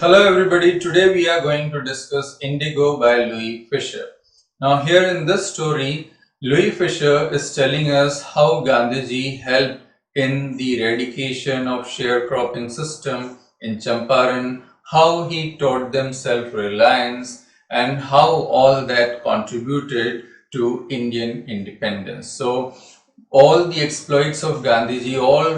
Hello everybody, today we are going to discuss Indigo by Louis Fischer. Now here in this story, Louis Fischer is telling us how Gandhiji helped in the eradication of sharecropping system in Champaran, how he taught them self-reliance and how all that contributed to Indian independence. So all the exploits of Gandhiji, all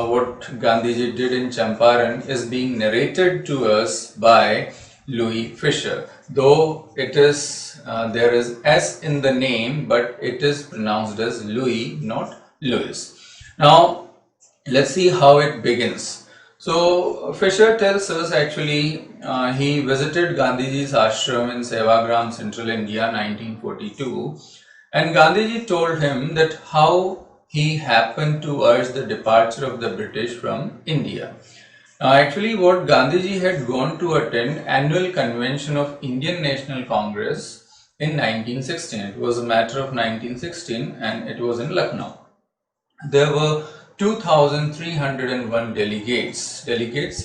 what Gandhiji did in Champaran is being narrated to us by Louis Fischer. Though it is, there is S in the name, but it is pronounced as Louis, not Louis. Now, let's see how it begins. So, Fischer tells us actually he visited Gandhiji's ashram in Sevagram, Central India, 1942. And Gandhiji told him that how he happened to urge the departure of the British from India. Now, actually, what Gandhiji had gone to attend annual convention of Indian National Congress in 1916. It was a matter of 1916 and it was in Lucknow. There were 2,301 delegates,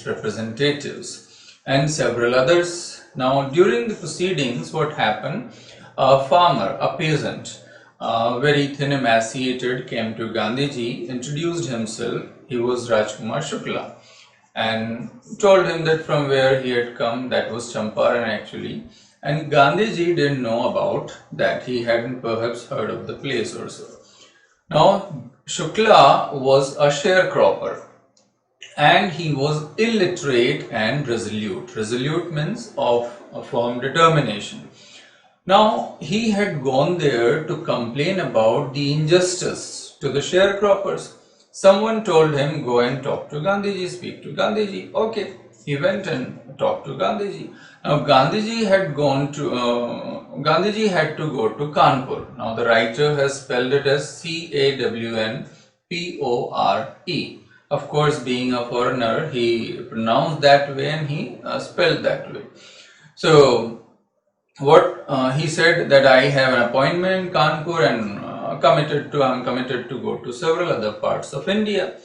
representatives, and several others. Now, during the proceedings, what happened? A farmer, a peasant, very thin, emaciated, came to Gandhiji, introduced himself. He was Rajkumar Shukla, and told him that from where he had come, that was Champaran actually. And Gandhiji didn't know about that. He hadn't perhaps heard of the place or so. Now, Shukla was a sharecropper and he was illiterate and resolute. Resolute means of a firm determination. Now, he had gone there to complain about the injustice to the sharecroppers. Someone told him, go and talk to Gandhiji, speak to Gandhiji. Okay, he went and talked to Gandhiji. Now, Gandhiji had to go to Kanpur. Now, the writer has spelled it as Cawnpore. Of course, being a foreigner, he pronounced that way and he spelled that way. So, what he said that I have an appointment in Kanpur and I'm committed to go to several other parts of India.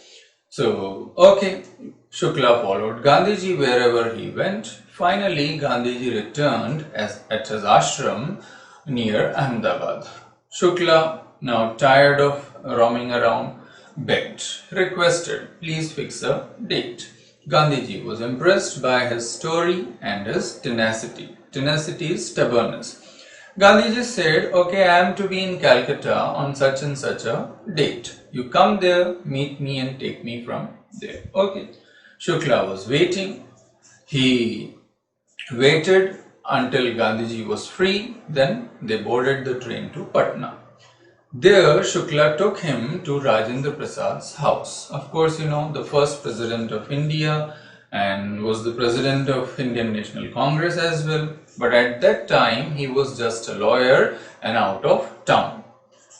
So, okay, Shukla followed Gandhiji wherever he went. Finally, Gandhiji returned at his ashram near Ahmedabad. Shukla, now tired of roaming around, begged, requested, please fix a date. Gandhiji was impressed by his story and his tenacity. Tenacity is stubbornness. Gandhiji said, okay, I am to be in Calcutta on such and such a date. You come there, meet me and take me from there. Okay. Shukla was waiting. He waited until Gandhiji was free. Then they boarded the train to Patna. There, Shukla took him to Rajendra Prasad's house. Of course, you know, the first president of India and was the president of Indian National Congress as well. But at that time, he was just a lawyer and out of town.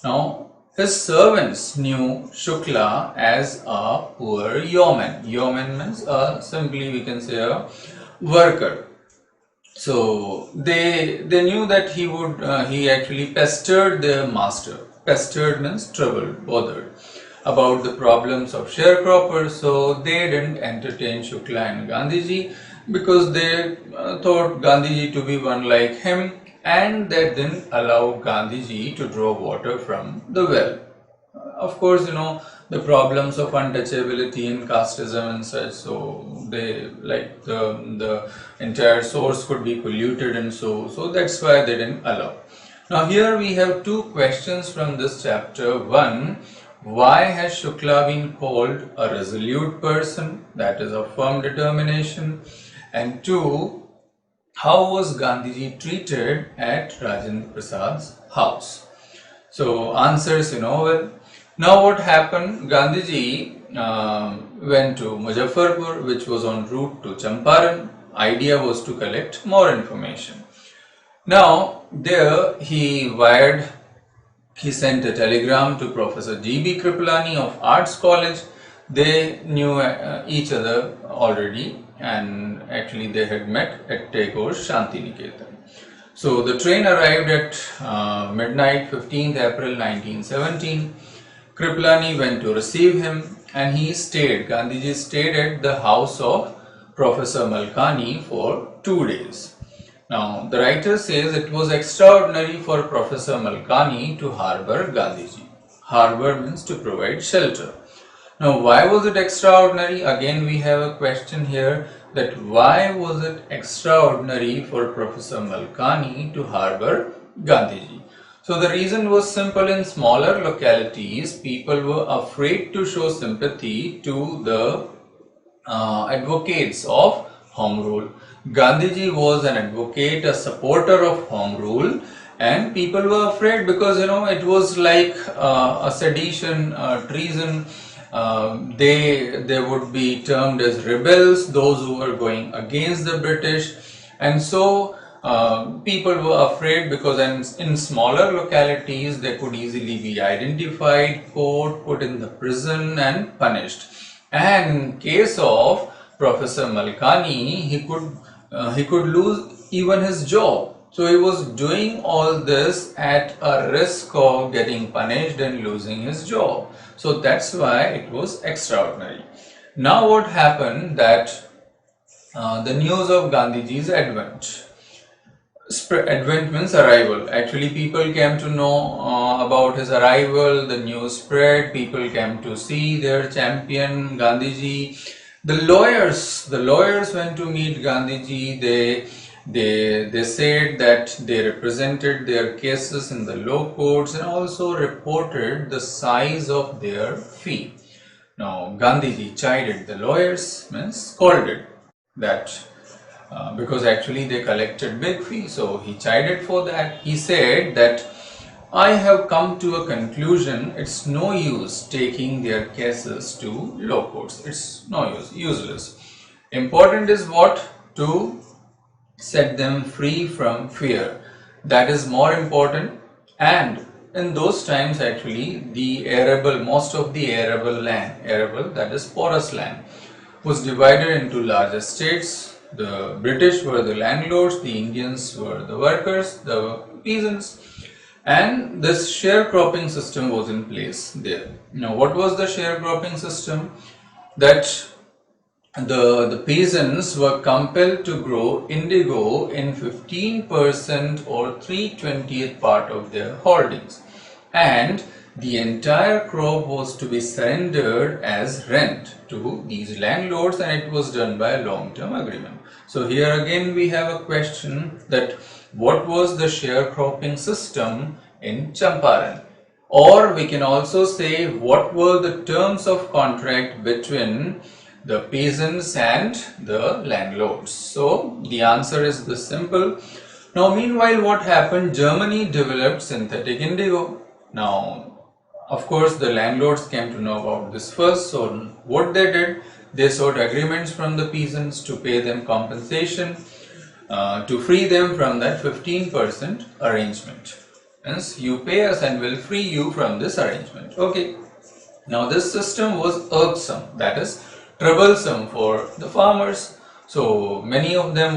Now, his servants knew Shukla as a poor yeoman. Yeoman means simply we can say a worker. So they knew that he actually pestered their master. Pestered means troubled, bothered about the problems of sharecroppers. So they didn't entertain Shukla and Gandhiji because they thought Gandhiji to be one like him, and they didn't allow Gandhiji to draw water from the well. Of course, you know, the problems of untouchability and casteism and such, so they like the entire source could be polluted, and so that's why they didn't allow. Now here we have two questions from this chapter. One, why has Shukla been called a resolute person, that is of firm determination? And two, how was Gandhiji treated at Rajendra Prasad's house? So answers, you know, well, now what happened? Gandhiji went to Muzaffarpur, which was en route to Champaran. Idea was to collect more information. Now there he sent a telegram to Professor G.B. Kripalani of Arts College. They knew each other already, and actually they had met at Tagore's Shantiniketan. So the train arrived at midnight, 15th April 1917. Kripalani went to receive him and he stayed. Gandhiji stayed at the house of Professor Malkani for 2 days. Now, the writer says it was extraordinary for Professor Malkani to harbor Gandhiji. Harbor means to provide shelter. Now, why was it extraordinary? Again, we have a question here that why was it extraordinary for Professor Malkani to harbor Gandhiji? So, the reason was simple. In smaller localities, people were afraid to show sympathy to the advocates of home rule. Gandhiji was an advocate, a supporter of home rule, and people were afraid because it was like a sedition, treason. They would be termed as rebels, those who were going against the British, and so people were afraid because in smaller localities they could easily be identified, caught, put in the prison and punished. And in case of Professor Malkani, he could lose even his job. So he was doing all this at a risk of getting punished and losing his job. So that's why it was extraordinary. Now what happened that the news of Gandhiji's advent. Advent means arrival. Actually, people came to know about his arrival, the news spread, people came to see their champion Gandhiji. The lawyers went to meet Gandhiji. They said that they represented their cases in the low courts and also reported the size of their fee. Now, Gandhiji chided the lawyers, means scolded that because actually they collected big fee, so he chided for that. He said that I have come to a conclusion, it's no use taking their cases to low courts. It's no use, useless. Important is what? To set them free from fear. That is more important. And in those times actually most of the arable land, that is porous land, was divided into larger states. The British were the landlords, the Indians were the workers, the peasants, and this sharecropping system was in place there. Now, what was the sharecropping system? That the peasants were compelled to grow indigo in 15% or 3/20th part of their holdings, and the entire crop was to be surrendered as rent to these landlords, and it was done by a long-term agreement. So here again we have a question that what was the sharecropping system in Champaran? Or we can also say what were the terms of contract between the peasants and the landlords. So the answer is this simple. Now meanwhile what happened? Germany developed synthetic indigo. Now of course the landlords came to know about this first, so what they did, they sought agreements from the peasants to pay them compensation to free them from that 15% arrangement. Hence you pay us and we'll free you from this arrangement. Okay. Now this system was irksome, that is troublesome for the farmers. So many of them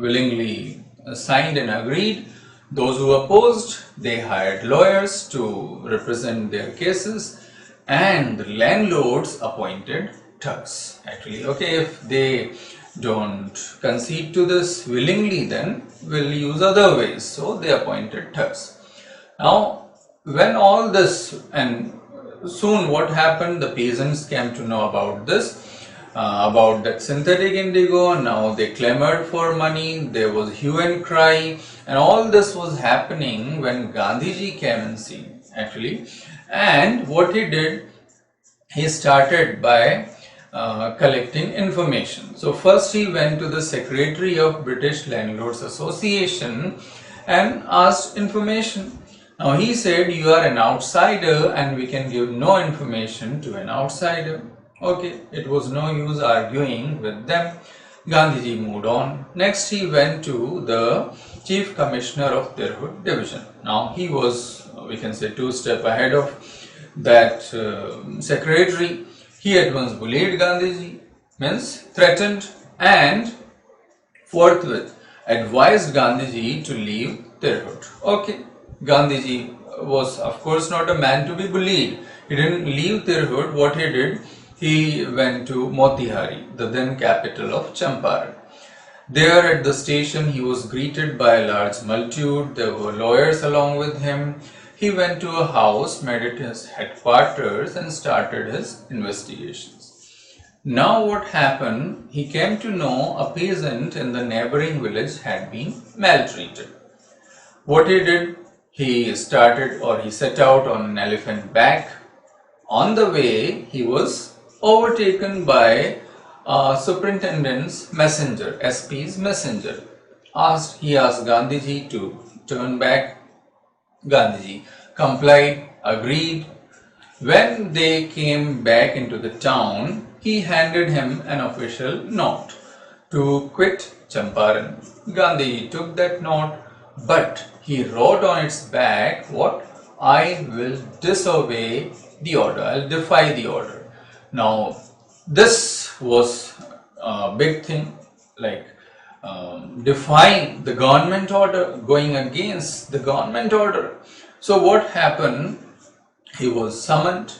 willingly signed and agreed. Those who opposed, they hired lawyers to represent their cases, and the landlords appointed thugs. Actually, okay, if they don't concede to this willingly, then we'll use other ways. So they appointed thugs. Now, when all this, and soon what happened, the peasants came to know about this, about that synthetic indigo. Now they clamored for money, there was hue and cry, and all this was happening when Gandhiji came in scene actually. And what he did, he started by collecting information. So first he went to the secretary of British Landlords Association and asked information. Now he said, you are an outsider and we can give no information to an outsider. Okay, it was no use arguing with them. Gandhiji moved on. Next he went to the Chief Commissioner of Tirhut Division. Now he was, we can say, 2 steps ahead of that secretary. He at once bullied Gandhiji, means threatened, and forthwith advised Gandhiji to leave Tirhut. Okay, Gandhiji was of course not a man to be bullied. He didn't leave Tirhut. What he did, he went to Motihari, the then capital of Champaran. There at the station he was greeted by a large multitude. There were lawyers along with him. He went to a house, made it his headquarters, and started his investigations. Now what happened? He came to know a peasant in the neighboring village had been maltreated. What he did? He set out on an elephant back. On the way, he was overtaken by superintendent's messenger, SP's messenger. He asked Gandhiji to turn back. Gandhiji complied, agreed. When they came back into the town, he handed him an official note to quit Champaran. Gandhiji took that note, but he wrote on its back, what? I will disobey the order, I'll defy the order. Now, this was a big thing, like defying the government order, going against the government order. So what happened? He was summoned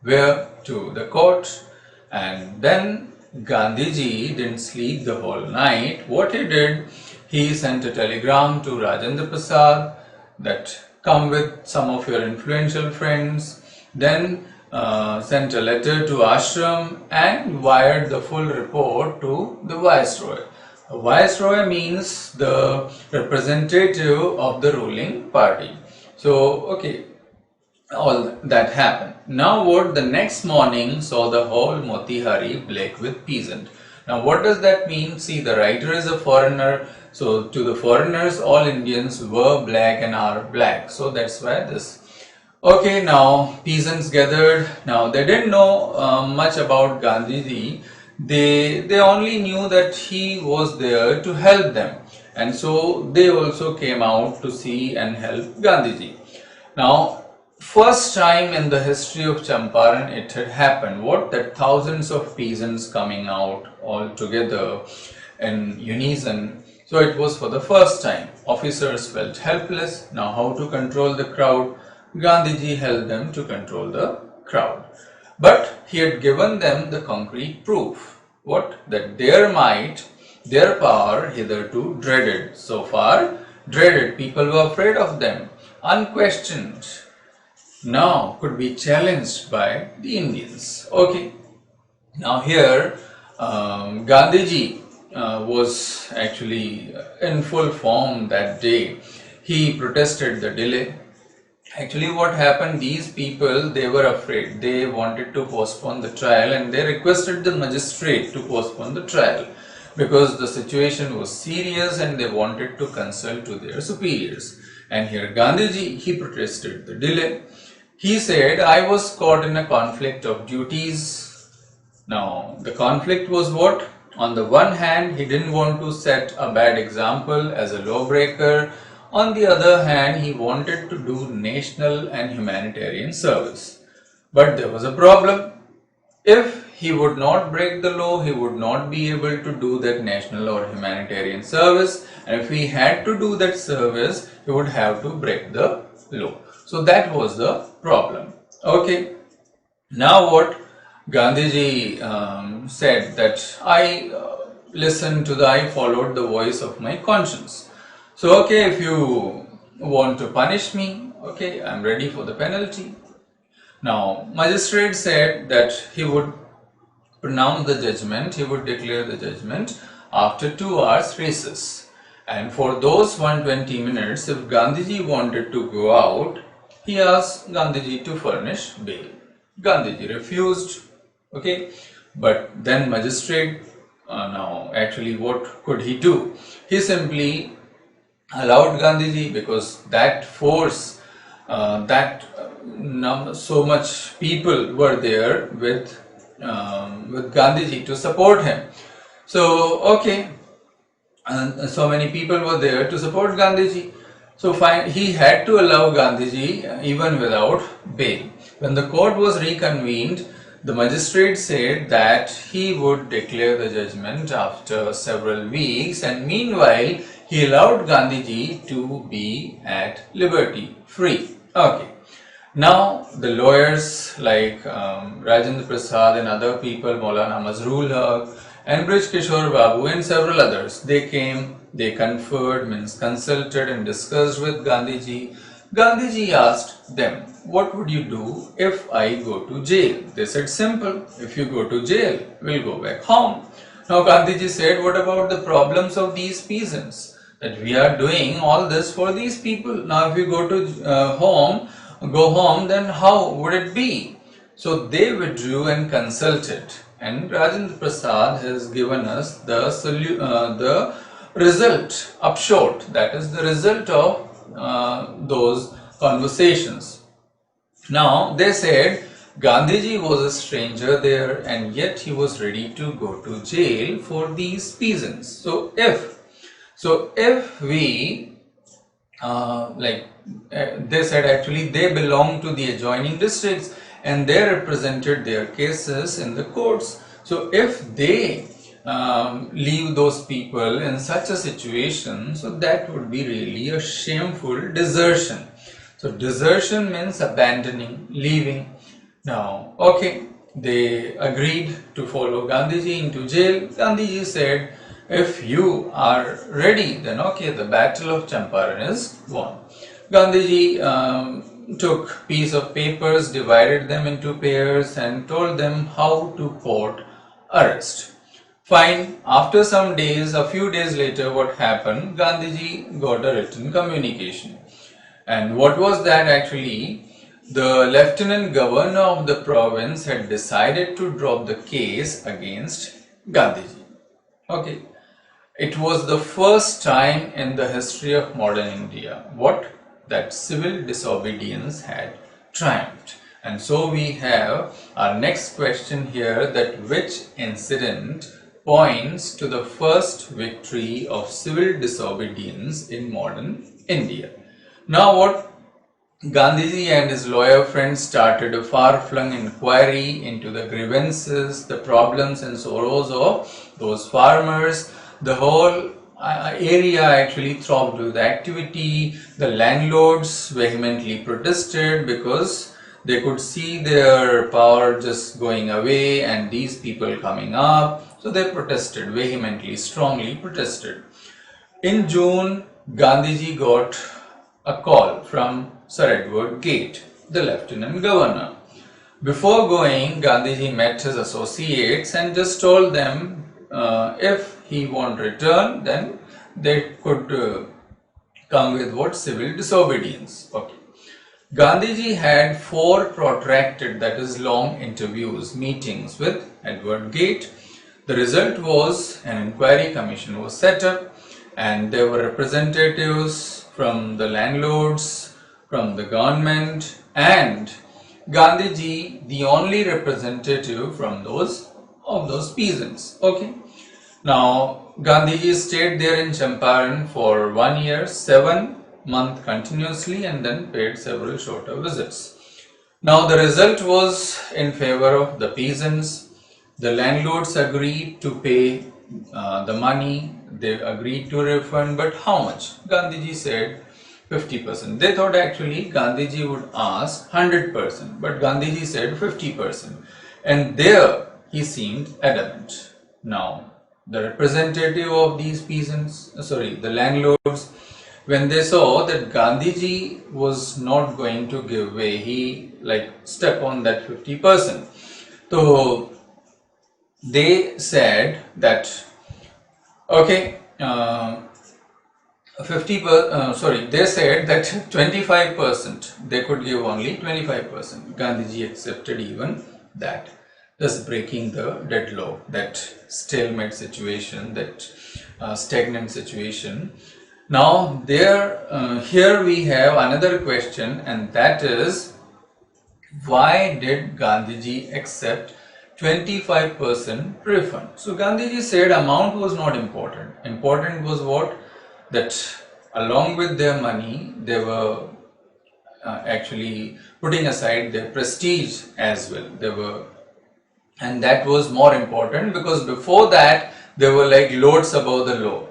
to the court, and then Gandhiji didn't sleep the whole night. What he did, he sent a telegram to Rajendra Prasad that come with some of your influential friends, then sent a letter to Ashram and wired the full report to the Viceroy. A Viceroy means the representative of the ruling party. So, okay, all that happened. Now what? The next morning saw the whole Motihari black with peasant. Now what does that mean? See, the writer is a foreigner, so to the foreigners all Indians were black and are black, so that's why this. Okay, now peasants gathered. Now they didn't know much about Gandhiji. They only knew that he was there to help them, and so they also came out to see and help Gandhiji. Now, first time in the history of Champaran it had happened. What? That thousands of peasants coming out all together in unison. So it was for the first time. Officers felt helpless. Now how to control the crowd? Gandhiji helped them to control the crowd. But he had given them the concrete proof. What? That their might, their power hitherto dreaded. So far dreaded. People were afraid of them. Unquestioned. Now could be challenged by the Indians. Okay. Now here Gandhiji was actually in full form that day. He protested the delay. Actually what happened, these people, they were afraid. They wanted to postpone the trial and they requested the magistrate to postpone the trial because the situation was serious and they wanted to consult to their superiors. And here Gandhiji, he protested the delay. He said, I was caught in a conflict of duties. Now, the conflict was what? On the one hand, he didn't want to set a bad example as a lawbreaker. On the other hand, he wanted to do national and humanitarian service. But there was a problem. If he would not break the law, he would not be able to do that national or humanitarian service. And if he had to do that service, he would have to break the law. So that was the problem. Okay. Now what? Gandhiji said that I followed the voice of my conscience. So okay, if you want to punish me, okay, I'm ready for the penalty. Now, magistrate said that he would pronounce the judgment, he would declare the judgment after 2 hours recess. And for those 120 minutes, if Gandhiji wanted to go out, he asked Gandhiji to furnish bail. Gandhiji refused, okay, but then magistrate, now actually what could he do? He simply allowed Gandhiji, because that force, so much people were there with Gandhiji to support him. So okay, and so many people were there to support Gandhiji. So he had to allow Gandhiji even without bail. When the court was reconvened, the magistrate said that he would declare the judgment after several weeks, and meanwhile he allowed Gandhiji to be at liberty, free. Okay. Now the lawyers like Rajendra Prasad and other people, Maulana Mazrul Haq and Brij Kishore Babu and several others, they came, they conferred, means consulted and discussed with Gandhiji. Gandhiji asked them, what would you do if I go to jail? They said, simple, if you go to jail, we'll go back home. Now Gandhiji said, what about the problems of these peasants? That we are doing all this for these people. Now if you go to go home, then how would it be? So they withdrew and consulted, and Rajendra Prasad has given us the result upshot, that is the result of those conversations. Now they said Gandhiji was a stranger there and yet he was ready to go to jail for these peasants. So if we they said actually they belong to the adjoining districts and they represented their cases in the courts. So if they leave those people in such a situation, so that would be really a shameful desertion. So desertion means abandoning, leaving. Now, okay, they agreed to follow Gandhiji into jail. Gandhiji said, if you are ready, then okay, the battle of Champaran is won. Gandhiji took piece of papers, divided them into pairs and told them how to court arrest. Fine, after some days, a few days later, what happened? Gandhiji got a written communication. And what was that actually? The Lieutenant Governor of the province had decided to drop the case against Gandhiji. Okay. It was the first time in the history of modern India that civil disobedience had triumphed. And so we have our next question here, that which incident points to the first victory of civil disobedience in modern India. Now what? Gandhiji and his lawyer friends started a far-flung inquiry into the grievances, the problems and sorrows of those farmers. The whole area actually throbbed with activity. The landlords vehemently protested because they could see their power just going away and these people coming up. So they protested vehemently, strongly protested. In June, Gandhiji got a call from Sir Edward Gate, the Lieutenant Governor. Before going, Gandhiji met his associates and just told them if he won't return, then they could come with what? Civil disobedience. Okay. Gandhiji had 4 protracted, that is long interviews, meetings with Edward Gate. The result was an inquiry commission was set up and there were representatives from the landlords, from the government, and Gandhiji, the only representative from those peasants. Okay. Now Gandhiji stayed there in Champaran for 1 year, 7 months continuously, and then paid several shorter visits. Now the result was in favor of the peasants. The landlords agreed to pay the money. They agreed to refund, but how much? Gandhiji said 50%. They thought actually Gandhiji would ask 100%, but Gandhiji said 50%. And there he seemed adamant. Now, the representative of these peasants, the landlords, when they saw that Gandhiji was not going to give way, he stuck on that 50%. So they said that, okay, they said that 25%, they could give only 25%. Gandhiji accepted even that, thus breaking the deadlock, that stalemate situation, that stagnant situation. Now here we have another question, and that is, why did Gandhiji accept 25% refund? So Gandhiji said amount was not important. Important was what? That along with their money, they were actually putting aside their prestige as well. And that was more important, because before that they were like lords above the law.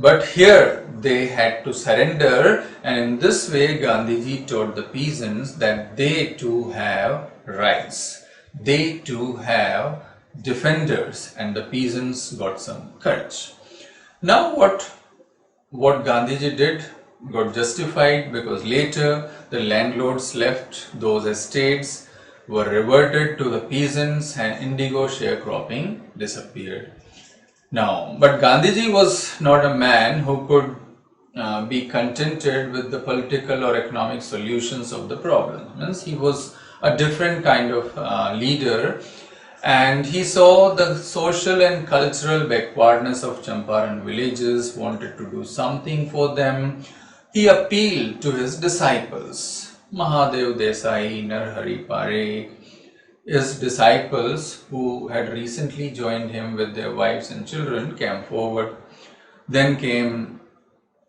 But here they had to surrender, and in this way Gandhiji told the peasants that they too have rights. They too have defenders, and the peasants got some courage. Now what Gandhiji did got justified, because later the landlords left those estates, were reverted to the peasants, and indigo sharecropping disappeared. Now, but Gandhiji was not a man who could be contented with the political or economic solutions of the problem. Means he was a different kind of leader, and he saw the social and cultural backwardness of Champaran villages, wanted to do something for them. He appealed to his disciples, Mahadev Desai, Narhari Parekh. His disciples, who had recently joined him with their wives and children, came forward. Then came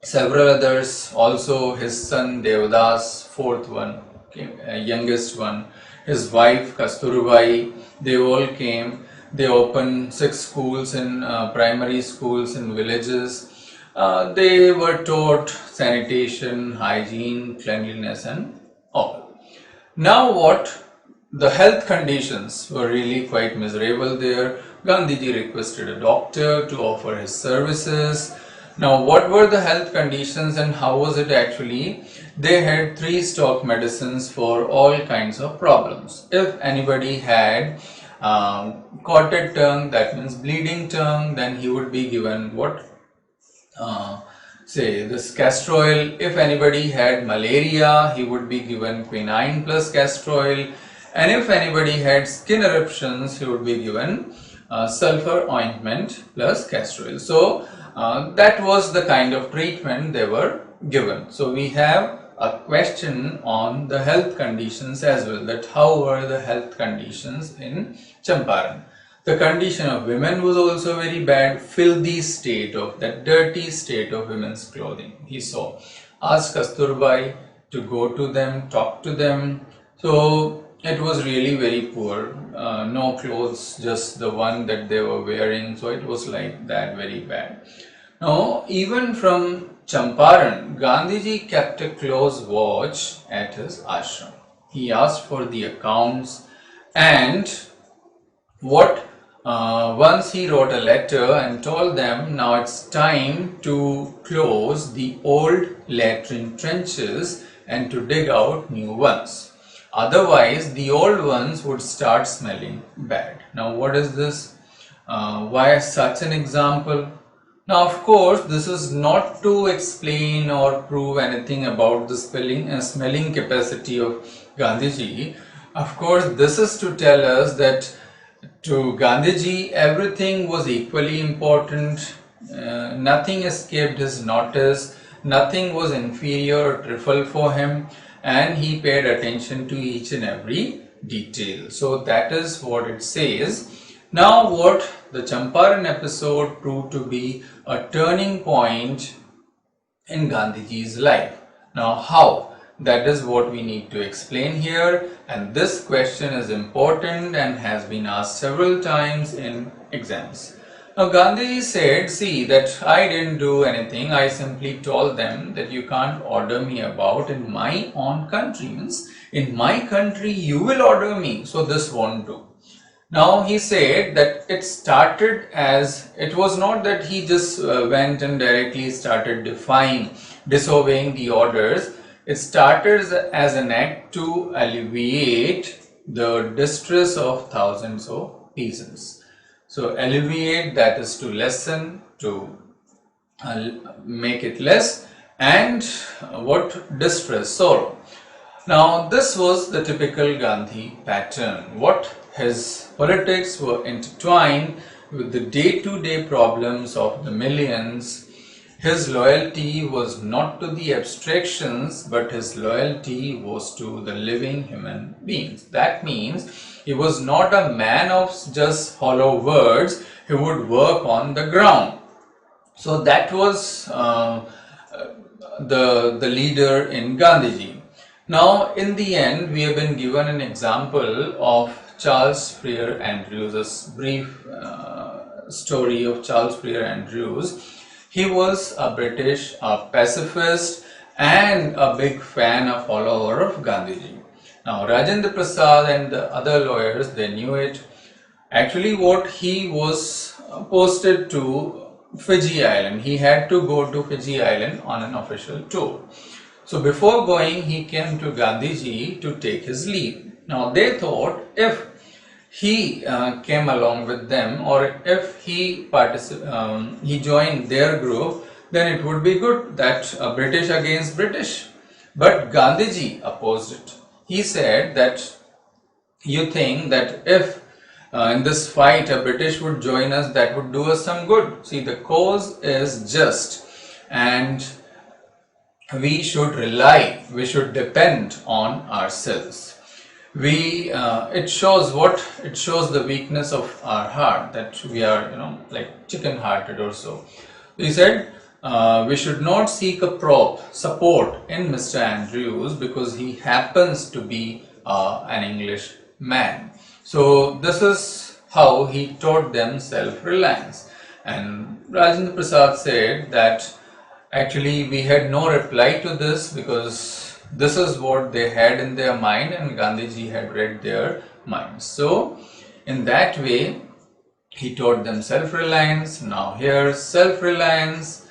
several others, also his son Devdas, fourth one, youngest one, his wife Kasturbai. They all came. They opened 6 schools in primary schools in villages. They were taught sanitation, hygiene, cleanliness, and all. Now what? The health conditions were really quite miserable there. Gandhiji requested a doctor to offer his services. Now, what were the health conditions and how was it actually? They had 3 stock medicines for all kinds of problems. If anybody had cotted tongue, that means bleeding tongue, then he would be given what? Say this castor oil. If anybody had malaria, he would be given quinine plus castor oil. And if anybody had skin eruptions, he would be given sulfur ointment plus castor oil. So that was the kind of treatment they were given. So we have a question on the health conditions as well, that how were the health conditions in Champaran. The condition of women was also very bad, filthy state of, that dirty state of women's clothing. He saw. Asked Kasturbai to go to them, talk to them. So it was really very poor, no clothes, just the one that they were wearing, so it was like that, very bad. Now, even from Champaran, Gandhiji kept a close watch at his ashram. He asked for the accounts, and once he wrote a letter and told them, now it's time to close the old latrine trenches and to dig out new ones. Otherwise, the old ones would start smelling bad. Now, what is this? Why such an example? Now, of course, this is not to explain or prove anything about the smelling capacity of Gandhiji. Of course, this is to tell us that to Gandhiji, everything was equally important. Nothing escaped his notice. Nothing was inferior or trivial for him. And he paid attention to each and every detail. So that is what it says. Now what the Champaran episode proved to be a turning point in Gandhiji's life. Now how? That is what we need to explain here, and this question is important and has been asked several times in exams. Now Gandhiji said, see, that I didn't do anything, I simply told them that you can't order me about in my own country. Means in my country you will order me, so this won't do. Now he said that it started as, it was not that he just went and directly started disobeying the orders. It started as an act to alleviate the distress of thousands of peasants. So alleviate, that is to lessen, to make it less, and what? Distress, sorrow. Now this was the typical Gandhi pattern. What? His politics were intertwined with the day-to-day problems of the millions. His loyalty was not to the abstractions, but his loyalty was to the living human beings. That means he was not a man of just hollow words. He would work on the ground. So that was the leader in Gandhiji. Now in the end, we have been given an example of Charles Freer Andrews, a brief story of Charles Freer Andrews. He was a British pacifist and a big fan, a follower of Gandhiji. Now, Rajendra Prasad and the other lawyers, they knew it. Actually, what he was posted to Fiji Island. He had to go to Fiji Island on an official tour. So before going, he came to Gandhiji to take his leave. Now they thought if he came along with them, or if he joined their group, then it would be good, that British against British. But Gandhiji opposed it. He said that you think that if in this fight a British would join us, that would do us some good. See, the cause is just, and we should depend on ourselves. It shows the weakness of our heart, that we are, like chicken hearted or so. He said we should not seek a support in Mr. Andrews because he happens to be an English man. So this is how he taught them self-reliance. And Rajendra Prasad said that actually we had no reply to this because this is what they had in their mind, and Gandhiji had read their minds. So in that way he taught them self-reliance. Now here, self-reliance,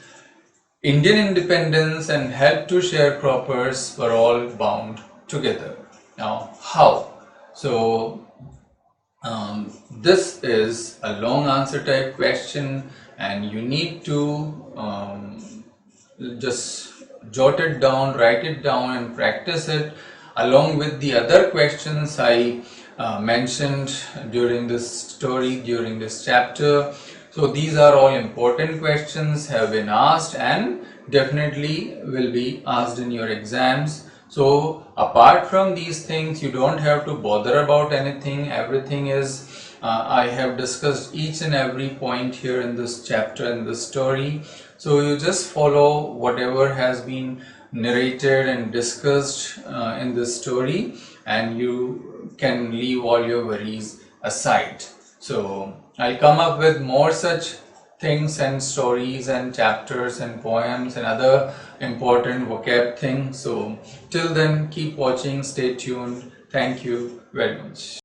Indian independence and help to sharecroppers were all bound together. Now how? So this is a long answer type question, and you need to just jot it down, write it down and practice it along with the other questions I mentioned during this story, during this chapter. So these are all important questions, have been asked and definitely will be asked in your exams. So apart from these things, you don't have to bother about anything. Everything is I have discussed each and every point here in this chapter, in this story. So you just follow whatever has been narrated and discussed in this story, and you can leave all your worries aside. So I'll come up with more such things and stories and chapters and poems and other important vocab things. So till then, keep watching, stay tuned. Thank you very much.